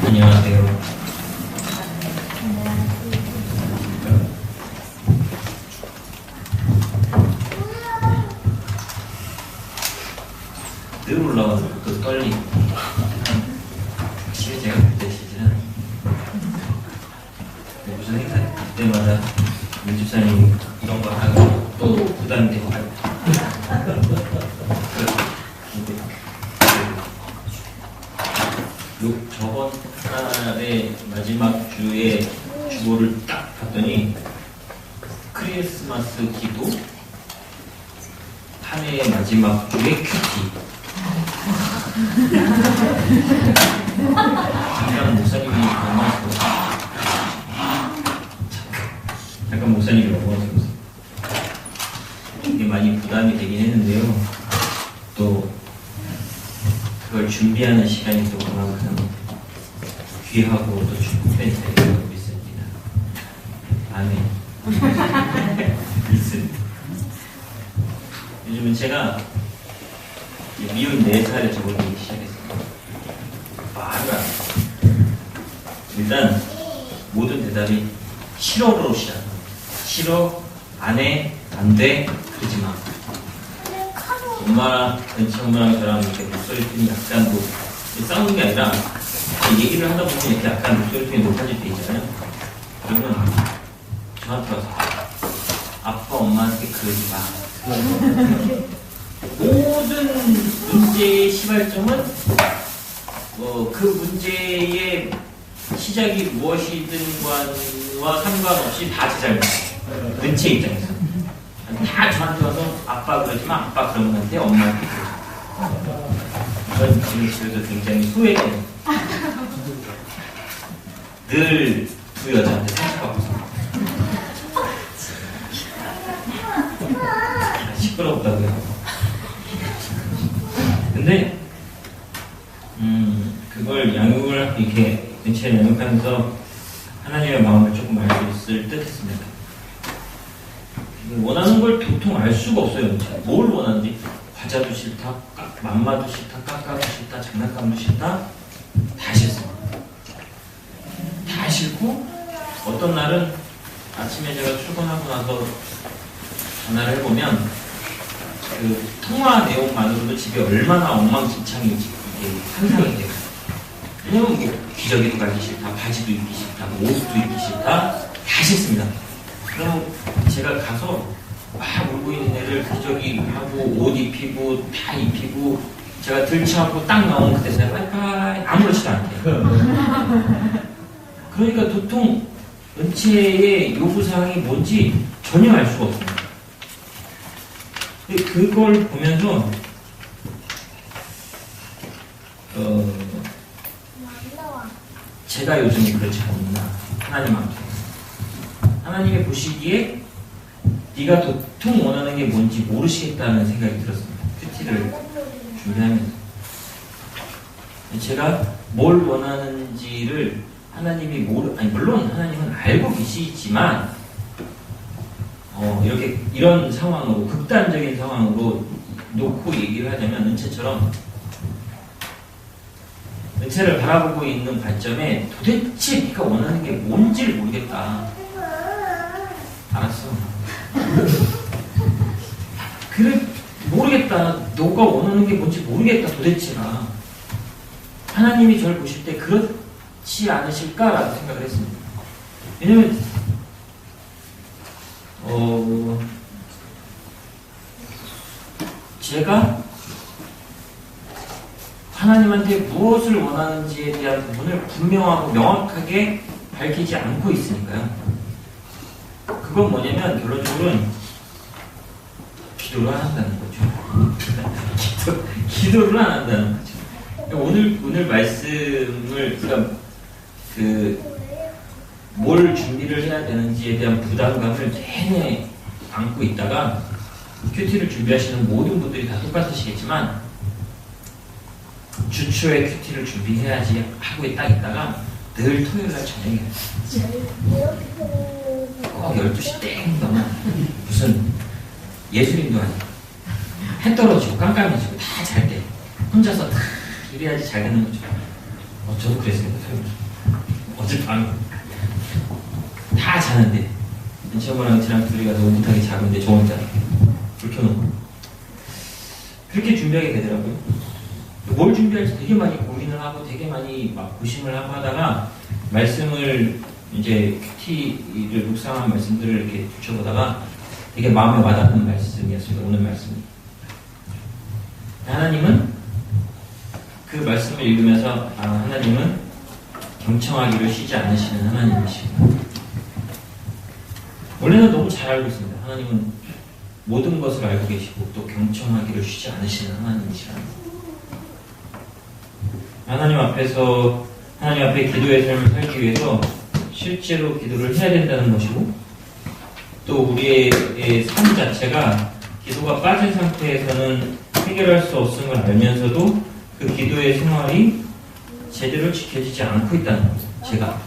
안녕하세요. 늘 올라와서 또 떨리고 확실히 제가 그때 시즌은 무슨 행사 때마다 민집사님이 이런 거 하고 또 부담되고 저번 달의 마지막 주에 주보를 딱 봤더니 크리스마스 기도 한 해의 마지막 주에 큐티 잠깐 목사님이 넘어왔어요. 이게 많이 부담이 되긴 했는데요. 또 그걸 준비하는 시간이 또 그만큼 귀하고 또 축복된 자리라고 믿습니다. 아멘. 믿습니다. 요즘은 제가 미운 4살에 적응하기 시작했습니다. 말을 안 해요. 일단 모든 대답이 싫어로 시작합니다. 싫어, 안 해, 안 돼, 그러지 마. 엄마랑 저랑 이렇게 목소리 톤이 약간 뭐 싸우는 게 아니라 얘기를 하다 보면 이렇게 약간 목소리 톤이 높아질 때 있잖아요. 그러면 저한테 와서 아빠 엄마한테 그러지 마. 모든 문제의 시발점은 그 문제의 시작이 무엇이든과 상관없이 다 제 잘못이에요. 은채 입장에서 다 저한테 와서 아빠 그러지 마, 아빠 그러면 안 돼, 엄마한테 그러지 마. 저는 지금 집에서 굉장히 소외돼요. 늘 두 여자한테 상처받고 있습니다. 시끄럽다고요. 근데 그걸 양육을 이렇게 은채를 양육하면서 하나님의 마음을 조금 알 수 있을 듯 했습니다. 원하는 걸 도통 알 수가 없어요. 은채. 뭘 원하는지 과자도 싫다, 맘마도 싫다, 깎아도 싫다, 장난감도 싫다, 다 싫습니다. 다 싫고 어떤 날은 아침에 제가 출근하고 나서 전화를 해보면 그 통화 내용만으로도 집이 얼마나 엉망진창인지 이게 상상이 돼요. 왜냐면 뭐 기저귀도 갈기 싫다, 바지도 입기 싫다, 뭐 옷도 입기 싫다, 다 싫습니다. 그럼 제가 가서 막 울고 있는 애를 기저귀하고 옷 입히고 다 입히고 제가 들쳐하고 딱 나오면 그때 제가 빠이빠이 아무렇지도 않대요. 그러니까 도통 은채의 요구사항이 뭔지 전혀 알 수가 없습니다. 그걸 보면서 제가 요즘 그렇지 않나 하나님 앞에 하나님이 보시기에 네가 도통 원하는 게 뭔지 모르시겠다는 생각이 들었습니다. 큐티를 준비하면서 제가 뭘 원하는지를 하나님이 물론 하나님은 알고 계시지만 이렇게 이런 상황으로 극단적인 상황으로 놓고 얘기를 하자면 은채를 바라보고 있는 관점에 도대체 네가 원하는 게 뭔지를 모르겠다. 알았어. 그래 모르겠다. 너가 원하는 게 뭔지 모르겠다. 도대체가 하나님이 저를 보실 때 그렇지 않으실까라고 생각을 했습니다. 왜냐면 제가 하나님한테 무엇을 원하는지에 대한 부분을 분명하고 명확하게 밝히지 않고 있으니까요. 그건 뭐냐면 결론적으로는 기도를 안 한다는 거죠. 기도를 안 한다는 거죠. 오늘 말씀을 제가 뭘 준비를 해야 되는지에 대한 부담감을 내내 안고 있다가 큐티를 준비하시는 모든 분들이 다 똑같으시겠지만 주초에 큐티를 준비해야지 하고 딱 있다가 늘 토요일날 저녁에 꼭 12시 땡 넘어 무슨 예술인도 아니고 해 떨어지고 깜깜해지고 다 잘 때 혼자서 다 이래야지 잘 되는 거죠. 저도 그랬습니다. 어젯밤 다 자는데 친구랑 저랑 둘이 가서 오붓하게 자는데 저 혼자 불 켜놓고 그렇게 준비하게 되더라고요. 뭘 준비할지 되게 많이 고민을 하고 되게 많이 막 고심을 하고 하다가 말씀을 이제 큐티를 묵상한 말씀들을 이렇게 붙여보다가 되게 마음에 와닿는 말씀이었습니다. 오늘 말씀이. 하나님은 그 말씀을 읽으면서 하나님은 경청하기를 쉬지 않으시는 하나님이십니다. 원래는 너무 잘 알고 있습니다. 하나님은 모든 것을 알고 계시고 또 경청하기를 쉬지 않으시는 하나님이시라는 것. 하나님 앞에 기도의 삶을 살기 위해서 실제로 기도를 해야 된다는 것이고 또 우리의 삶 자체가 기도가 빠진 상태에서는 해결할 수 없음을 알면서도 그 기도의 생활이 제대로 지켜지지 않고 있다는 거죠. 제가.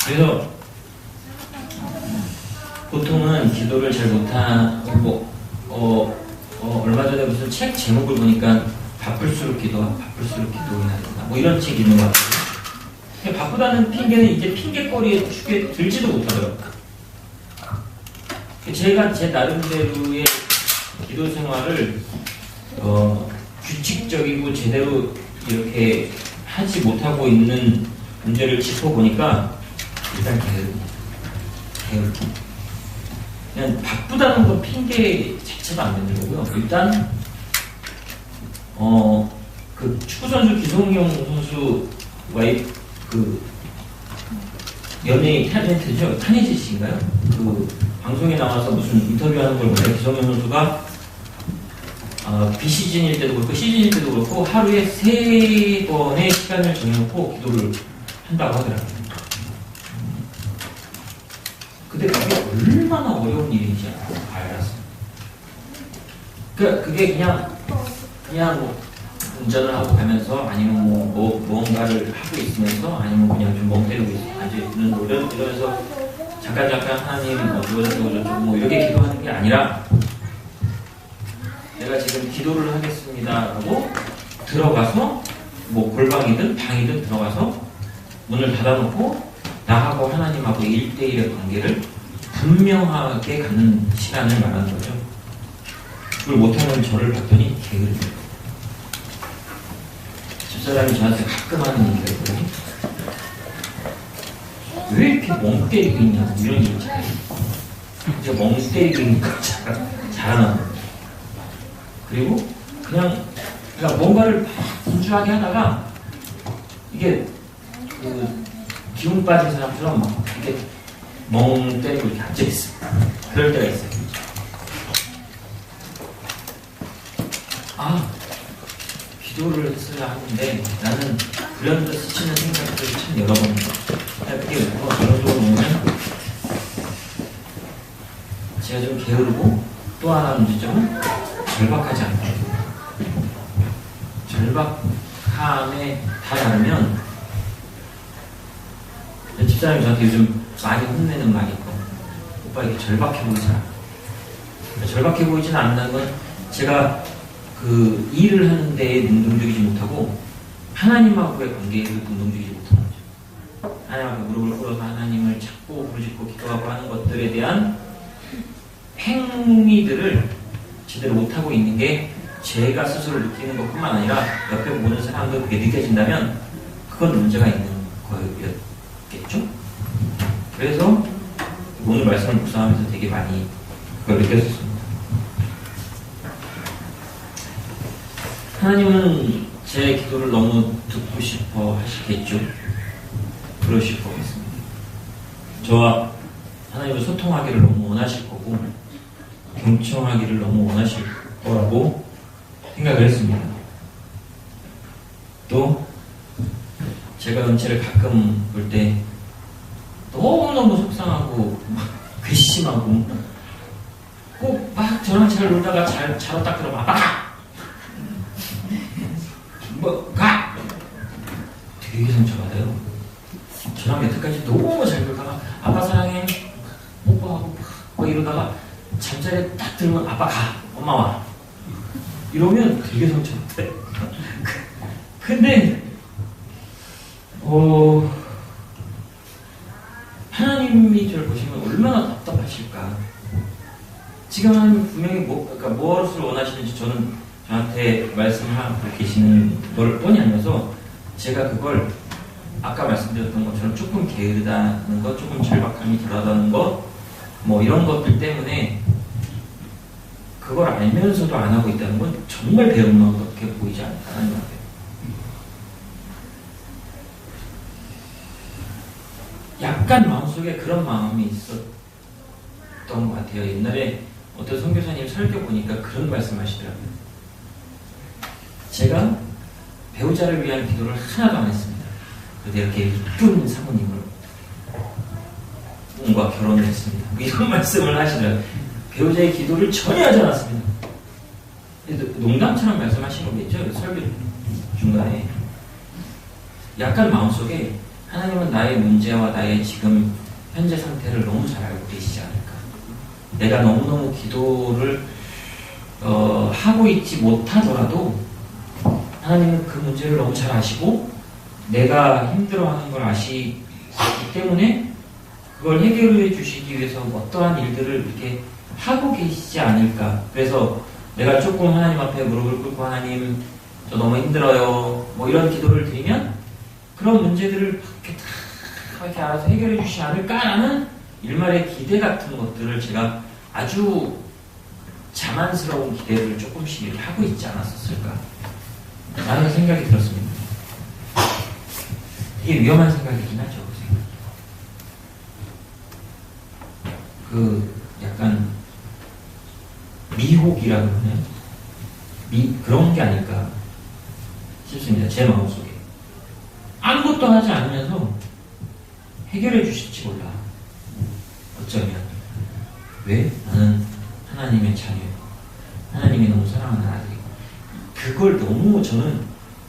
그래서 보통은 기도를 잘 못하고 얼마 전에 무슨 책 제목을 보니까 바쁠수록 기도해야 된다. 뭐 이런 책이 있는 것 같아요. 바쁘다는 핑계는 이제 핑계거리에 쉽게 들지도 못하더라고요. 제가 제 나름대로의 기도 생활을 규칙적이고 제대로 이렇게 하지 못하고 있는 문제를 짚어보니까 일단 게으르기. 그냥 바쁘다는 건 핑계 자체가 안 되는 거고요. 일단 그 축구선수 기성용 선수와의 그 연예인 탤런트죠. 타니지 씨인가요? 그 방송에 나와서 무슨 인터뷰하는 걸 보면 기성용 선수가 비시즌일 때도 그렇고 시즌일 때도 그렇고 하루에 3번의 시간을 정해놓고 기도를 한다고 하더라고요. 근데 그게 얼마나 어려운 일인지 알았어요. 그게 그냥 뭐 운전을 하고 가면서 아니면 뭔가를 하고 있으면서 아니면 그냥 좀 멍 때리고 앉아있는 이러면서 잠깐 하나님 뭐 이렇게 기도하는 게 아니라 내가 지금 기도를 하겠습니다라고 들어가서 뭐 골방이든 방이든 들어가서 문을 닫아놓고 나하고 하나님하고 1대1의 관계를 분명하게 갖는 시간을 말하는 거죠. 그걸 못하는 저를 봤더니 게으르다. 집사람이 저한테 가끔 하는 얘기가 있거든요. 왜 이렇게 멍 때리고 있냐고 이런 얘기 있잖아요. 제가 멍 때리고 있으니까 잘하는 거예요. 그리고 그러니까 뭔가를 분주하게 하다가 이게 기운 빠진 사람처럼 막 이렇게 멍 때리고 이렇게 앉아있어요. 그럴 때가 있어요. 기도를 했어야 하는데 나는 불현듯 스치는 생각들이 참 여러 번 해보게 되고 저런 보면 제가 좀 게으르고 또 하나 문제점은 절박하지 않다. 절박함에 다다르면 집사람이 저한테 요즘 많이 혼내는 말이 있고 오빠 이렇게 절박해 보이지 않아. 절박해 보이지는 않는다는 건 제가 그 일을 하는 데에 능동적이지 못하고 하나님하고의 관계에 능동적이지 못하는 거죠. 하나님 앞에 무릎을 꿇어서 하나님을 찾고 부르짖고 기도하고 하는 것들에 대한 행위들을 제대로 못하고 있는 게 제가 스스로 느끼는 것뿐만 아니라 옆에 보는 사람도 그게 느껴진다면 그건 문제가 있는 거였겠죠. 그래서 오늘 말씀을 묵상하면서 되게 많이 그걸 느꼈었습니다. 하나님은 제 기도를 너무 듣고 싶어 하시겠죠. 그러실 것 같습니다. 저와 하나님을 소통하기를 너무 원하실 거고 경청하기를 너무 원하실 거라고 생각을 했습니다. 또 제가 은혜를 가끔 볼 때 너무너무 속상하고 막 괘씸하고 꼭 막 저랑 잘 놀다가 잘 딱 그러면 아빠 가! 뭐 가! 되게 상처받아요. 저랑 여태까지 너무 잘 놀다가 아빠 사랑해 오빠하고 뭐 이러다가 잠자리에 딱 들면 아빠 가! 엄마 와! 이러면 되게 상처받아요. 근데 하나님이 저를 보시면 얼마나 답답하실까. 지금 하나님 분명히 그러니까 무엇을 원하시는지 저한테 말씀하고 계시는 걸 뻔히 알면서 제가 그걸 아까 말씀드렸던 것처럼 조금 게으르다는 것, 조금 절박함이 덜하다는 것, 뭐 이런 것들 때문에 그걸 알면서도 안 하고 있다는 건 정말 배은망덕해 보이지 않다는 것 같아요. 약간 마음속에 그런 마음이 있었던 것 같아요. 옛날에 어떤 선교사님 설교 보니까 그런 말씀 하시더라고요. 제가 배우자를 위한 기도를 하나도 안 했습니다. 그런데 이렇게 이쁜 사모님을 과 결혼을 했습니다. 이런 말씀을 하시더라고요. 배우자의 기도를 전혀 하지 않았습니다. 농담처럼 말씀하신 거겠죠? 설교 중간에. 약간 마음속에 하나님은 나의 문제와 나의 지금 현재 상태를 너무 잘 알고 계시지 않을까. 내가 너무너무 기도를 하고 있지 못하더라도 하나님은 그 문제를 너무 잘 아시고 내가 힘들어하는 걸 아시기 때문에 그걸 해결해 주시기 위해서 어떠한 일들을 이렇게 하고 계시지 않을까. 그래서 내가 조금 하나님 앞에 무릎을 꿇고 하나님 저 너무 힘들어요 뭐 이런 기도를 드리면 그런 문제들을 이렇게 알아서 해결해 주시지 않을까라는 일말의 기대 같은 것들을 제가 아주 자만스러운 기대를 조금씩 이렇게 하고 있지 않았었을까 라는 생각이 들었습니다. 되게 위험한 생각이긴 하죠. 그 약간 미혹이라고 하나요? 그런 게 아닐까 싶습니다. 제 마음속에 아무것도 하지 않으면서 해결해 주실지 몰라. 어쩌면 왜? 나는 하나님의 자녀이고 하나님이 너무 사랑하는 아들이고 그걸 너무 저는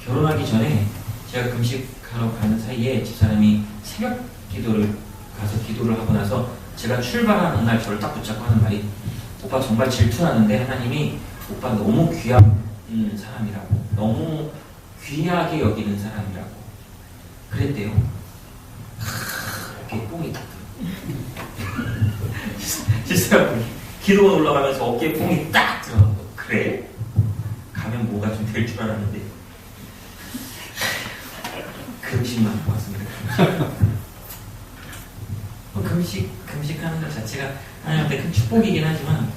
결혼하기 전에 제가 금식하러 가는 사이에 집사람이 새벽 기도를 가서 기도를 하고 나서 제가 출발하는 날 저를 딱 붙잡고 하는 말이 오빠 정말 질투나는데 하나님이 오빠 너무 귀한 사람이라고 너무 귀하게 여기는 사람이라고 그랬대요. 이렇게 뽕이 딱 실수가 기도가 올라가면서 어깨에 뽕이 딱 들어가고 그래? 가면 뭐가 좀 될 줄 알았는데 금식만 하고 왔습니다. 금식하는 것 자체가 하나님한테 큰 축복이긴 하지만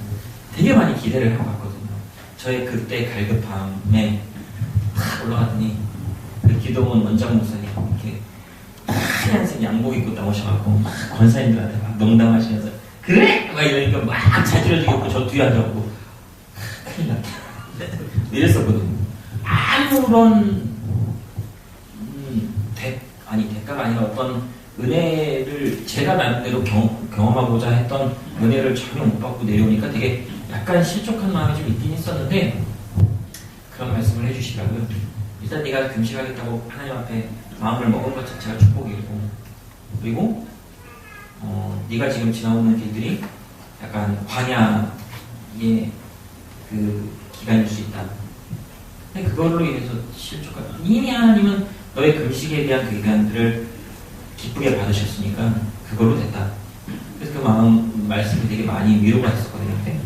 되게 많이 기대를 하고 왔거든요. 저의 그때 갈급함에 탁 올라가더니 그 기도원 원장 목사님 이렇게 하얀색 양복 입고 나오셔갖고 권사님들한테 막 농담하시면서 그래? 막 이러니까 막 자지러지겠고 저 뒤에 앉아갖고 큰일 났다 이랬었거든요. 아무런 대가가 아니라 어떤 은혜를 제가 나름대로 경험하고자 했던 은혜를 전혀 못 받고 내려오니까 되게 약간 실족한 마음이 좀 있긴 있었는데 그런 말씀을 해주시더라고요. 일단 네가 금식하겠다고 하나님 앞에 마음을 먹은 것 자체가 축복이고 그리고 네가 지금 지나오는 길들이 약간 광야의 그 기간일 수 있다. 근데 그걸로 인해서 실족한 이미 하나님은 너의 금식에 대한 그 기간들을 기쁘게 받으셨으니까 그걸로 됐다. 그래서 그 말씀이 되게 많이 위로가 됐었거든요.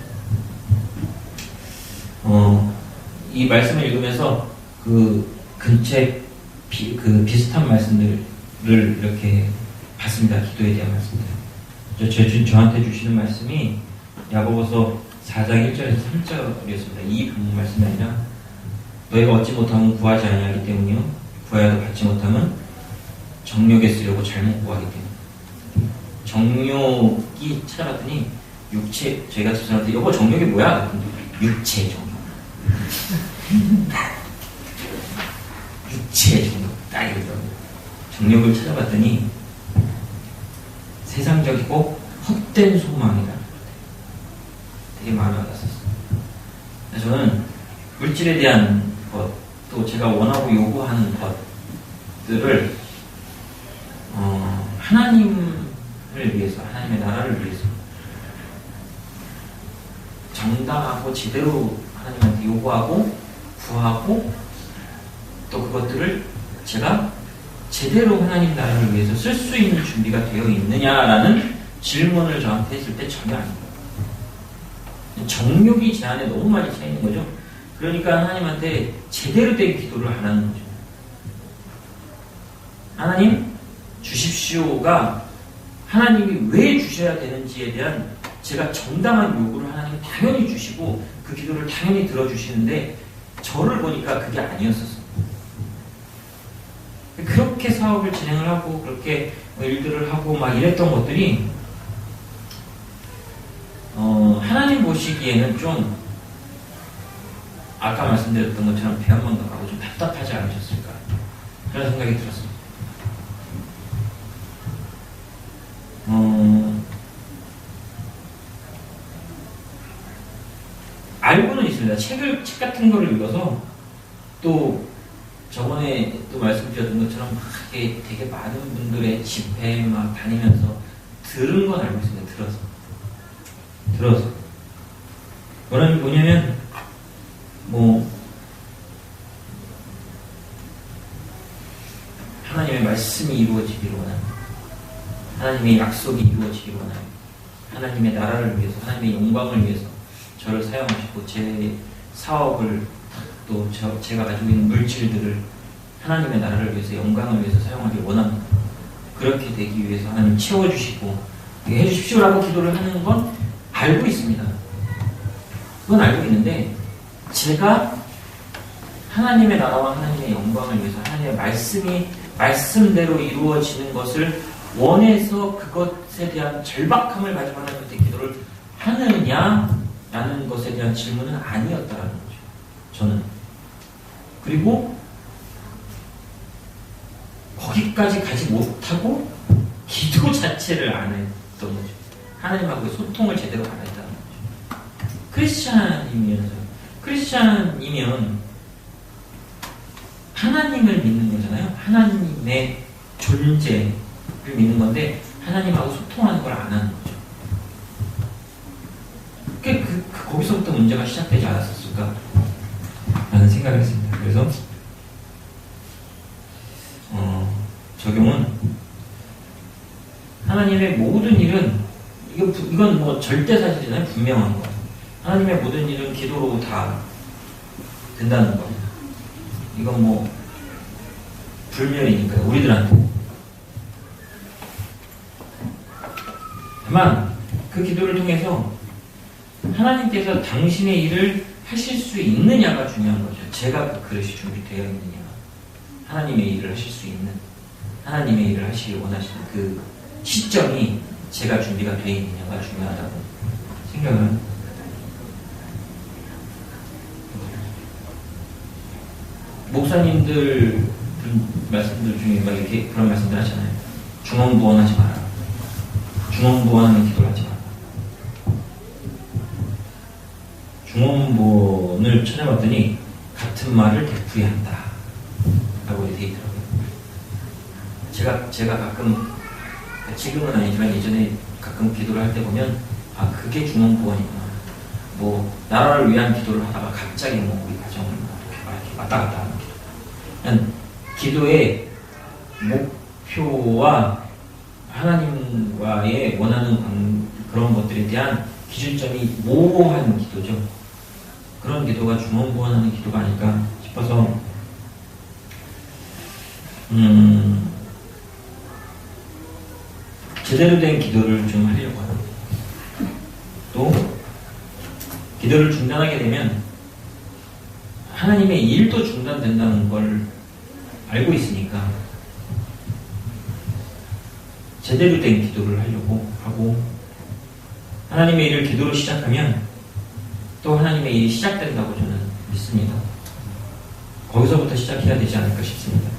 이 말씀을 읽으면서 그 근처에 비슷한 말씀들을 이렇게 봤습니다. 기도에 대한 말씀들. 저한테 주시는 말씀이 야고보서 4장 1절에서 3절이었습니다. 이 부분 말씀이 아니라 너희가 얻지 못하면 구하지 아니하기 때문이요 구하여도 받지 못하면 정욕에 쓰려고 잘못 구하기 때문에. 정욕이 찾아봤더니 육체, 제가 찾아봤더니 여보 정욕이 뭐야? 육체 정욕. 육체 정욕 딱 이러더라고요. 정욕을 찾아봤더니 세상적이고 헛된 소망이다. 되게 마음에 와닿았어요. 저는 물질에 대한 것, 또 제가 원하고 요구하는 것들을 하나님을 위해서, 하나님의 나라를 위해서 정당하고 제대로 하나님한테 요구하고 구하고 또 그것들을 제가 제대로 하나님 나라를 위해서 쓸 수 있는 준비가 되어 있느냐라는 질문을 저한테 했을 때 전혀 아닙니다. 정욕이 제 안에 너무 많이 차 있는 거죠. 그러니까 하나님한테 제대로 된 기도를 안 하는 거죠. 하나님 주십시오가 하나님이 왜 주셔야 되는지에 대한 제가 정당한 요구를 하나님 당연히 주시고 그 기도를 당연히 들어주시는데 저를 보니까 그게 아니었었어요. 그렇게 사업을 진행을 하고 그렇게 일들을 하고 막 이랬던 것들이 하나님 보시기에는 좀 아까 말씀드렸던 것처럼 배은망 가고 좀 답답하지 않으셨을까 그런 생각이 들었습니다. 알고는 있습니다. 책 같은 거를 읽어서 또 저번에 또 말씀드렸던 것처럼 막 되게 많은 분들의 집회 막 다니면서 들은 건 알고 있습니다. 들어서 뭐냐면 하나님의 말씀이 이루어지기를 원합니다. 하나님의 약속이 이루어지기를 원합니다. 하나님의 나라를 위해서 하나님의 영광을 위해서 저를 사용하시고 제 사업을 또 제가 가지고 있는 물질들을 하나님의 나라를 위해서 영광을 위해서 사용하길 원합니다. 그렇게 되기 위해서 하나님 채워주시고 해주십시오라고 기도를 하는 건 알고 있습니다. 그건 알고 있는데 제가 하나님의 나라와 하나님의 영광을 위해서 하나님의 말씀이 말씀대로 이루어지는 것을 원해서 그것에 대한 절박함을 가지고 하나님한테 기도를 하느냐라는 것에 대한 질문은 아니었다라는 거죠. 저는. 그리고 거기까지 가지 못하고 기도 자체를 안 했던 거죠. 하나님하고의 소통을 제대로 안 했다는 거죠. 크리스찬이면 하나님을 믿는 거잖아요. 하나님의 존재를 믿는 건데 하나님하고 소통하는 걸 안 하는 거죠. 거기서부터 문제가 시작되지 않았었을까 라는 생각을 했습니다. 그래서 적용은 하나님의 모든 일은 이건 절대 사실이잖아요. 분명한 거. 하나님의 모든 일은 기도로 다 된다는 거. 이건 불멸이니까요. 우리들한테. 다만 그 기도를 통해서 하나님께서 당신의 일을 하실 수 있느냐가 중요한 거죠. 제가 그 그릇이 준비되어 있느냐. 하나님의 일을 하실 수 있는, 하나님의 일을 하시길 원하시는 그 시점이 제가 준비가 되어 있느냐가 중요하다고 생각을 합니다. 목사님들 말씀들 중에 막 이렇게 그런 말씀들 하잖아요. 중언부언하지 마라. 중언부언하는 기도를 하지 마라. 중언부언을 찾아봤더니 같은 말을 되풀이한다 라고 되어 있더라고요. 제가 가끔 지금은 아니지만 예전에 가끔 기도를 할 때 보면 그게 중언부언이구나. 나라를 위한 기도를 하다가 갑자기 우리 가정을 이렇게 왔다 갔다 하는 기도. 그냥 기도의 목표와 하나님과의 원하는 그런 것들에 대한 기준점이 모호한 기도죠. 그런 기도가 중언부언하는 기도가 아닐까 싶어서 제대로 된 기도를 좀 하려고 합니다. 또 기도를 중단하게 되면 하나님의 일도 중단된다는 걸 알고 있으니까 제대로 된 기도를 하려고 하고 하나님의 일을 기도로 시작하면 또 하나님의 일이 시작된다고 저는 믿습니다. 거기서부터 시작해야 되지 않을까 싶습니다.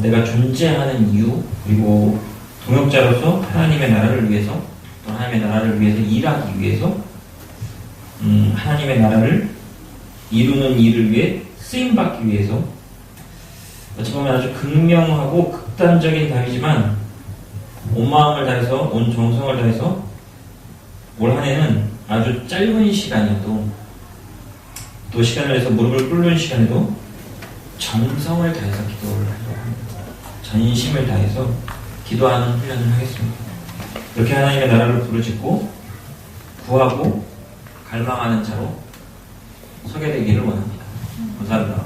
내가 존재하는 이유 그리고 동역자로서 하나님의 나라를 위해서 또 하나님의 나라를 위해서 일하기 위해서 하나님의 나라를 이루는 일을 위해 쓰임받기 위해서 어찌 보면 아주 극명하고 극단적인 답이지만 온 마음을 다해서 온 정성을 다해서 올 한 해는 아주 짧은 시간에도 또 시간을 내서 무릎을 꿇는 시간에도 정성을 다해서 기도를 하려고 합니다. 전심을 다해서 기도하는 훈련을 하겠습니다. 이렇게 하나님의 나라를 부르짖고 구하고 갈망하는 자로 서게 되기를 원합니다. 감사합니다.